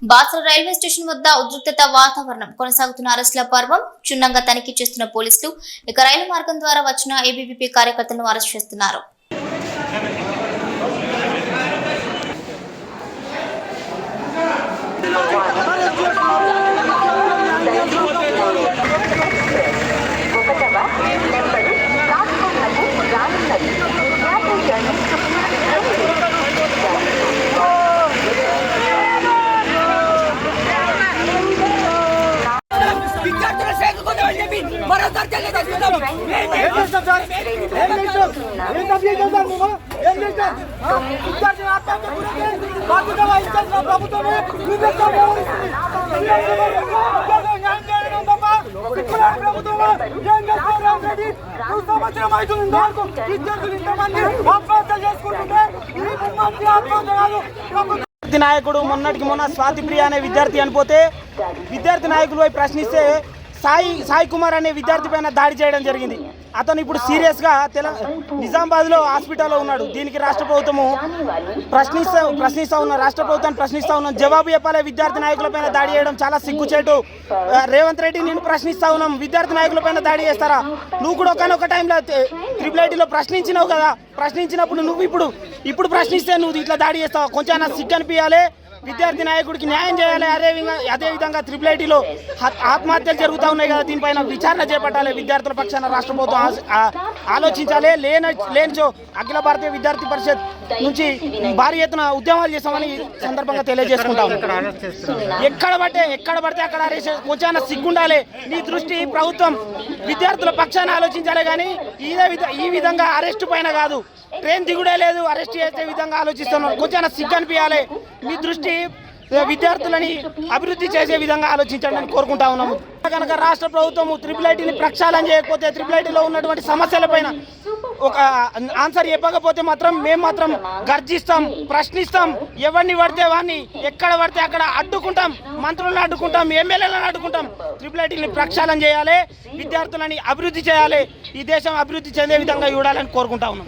Basara railway station వద్ద ఉద్రిక్తత వాతావరణం కొనసాగుతున్న అరెస్టుల పర్వం క్షుణ్ణంగా తనిఖీ చేస్తున్న పోలీసులు ఇక రైలు మార్గం ద్వారా వచ్చిన ఏబీవీపీ కార్యకర్తలను అరెస్ట్ చేస్తున్నారు. నాయకుడు మొన్నటికి మొన్న స్వాతి ప్రియ అనే విద్యార్థి అనిపోతే విద్యార్థి నాయకులు ప్రశ్నిస్తే సాయి కుమార్ అనే విద్యార్థి పైన దాడి చేయడం జరిగింది. అతను ఇప్పుడు సీరియస్గా నిజామాబాద్లో హాస్పిటల్లో ఉన్నాడు. దీనికి రాష్ట్ర ప్రభుత్వము ప్రశ్నిస్తా ఉన్న రాష్ట్ర ప్రభుత్వాన్ని ప్రశ్నిస్తా ఉన్నాం. జవాబు చెప్పాలి. విద్యార్థి నాయకుల పైన దాడి చేయడం చాలా సిగ్గుచేటు. రేవంత్ రెడ్డి నేను ప్రశ్నిస్తా ఉన్నాం, విద్యార్థి నాయకుల పైన దాడి చేస్తారా? నువ్వు కూడా ఒకనొక టైంలో ట్రిపుల్ ప్రశ్నించినావు కదా, ప్రశ్నించినప్పుడు నువ్వు ఇప్పుడు ప్రశ్నిస్తే నువ్వు ఇట్లా దాడి చేస్తావు. కొంచెం నాకు సిగ్గు అనిపించాలి. విద్యార్థి నాయకుడికి న్యాయం చేయాలి. అదేవిధంగా ట్రిపుల్ ఐటీలో ఆత్మహత్యలు జరుగుతూ ఉన్నాయి కదా, దీనిపైన విచారణ చేపట్టాలి. విద్యార్థుల పక్షాన రాష్ట్ర ప్రభుత్వం ఆలోచించాలి. లేనిచో అఖిల భారతీయ విద్యార్థి పరిషత్ నుంచి భారీ ఎత్తున ఉద్యమాలు చేస్తామని సందర్భంగా తెలియజేసుకుంటాం. ఎక్కడ పడితే అక్కడ కొంచెం సిగ్గుండాలి. నీ దృష్టి ప్రభుత్వం విద్యార్థుల పక్షాన ఆలోచించాలి, కానీ ఈ విధంగా అరెస్టు పైన కాదు. ట్రైన్ దిగుడే లేదు, అరెస్ట్ చేసే విధంగా ఆలోచిస్తున్నాం. కొంచెం సిగ్గు అనిపించాలి. మీ దృష్టి విద్యార్థులని అభివృద్ధి చేసే విధంగా ఆలోచించండి కోరుకుంటా ఉన్నాము. కనుక రాష్ట్ర ప్రభుత్వం ట్రిపుల్ ఐటీని ప్రక్షాళన చేయకపోతే, ట్రిపుల్ ఐటీలో ఉన్నటువంటి సమస్యలపైన ఒక ఆన్సర్ చెప్పకపోతే మేము మాత్రం గర్జిస్తాం, ప్రశ్నిస్తాం. ఎవరిని పడితే వాడిని, ఎక్కడ పడితే అక్కడ అడ్డుకుంటాం. మంత్రులను అడ్డుకుంటాం, ఎమ్మెల్యేలను అడ్డుకుంటాం. ట్రిపుల్ ఐటీని ప్రక్షాళన చేయాలి, విద్యార్థులని అభివృద్ధి చేయాలి. ఈ దేశం అభివృద్ధి చెందే విధంగా చూడాలని కోరుకుంటా ఉన్నాం.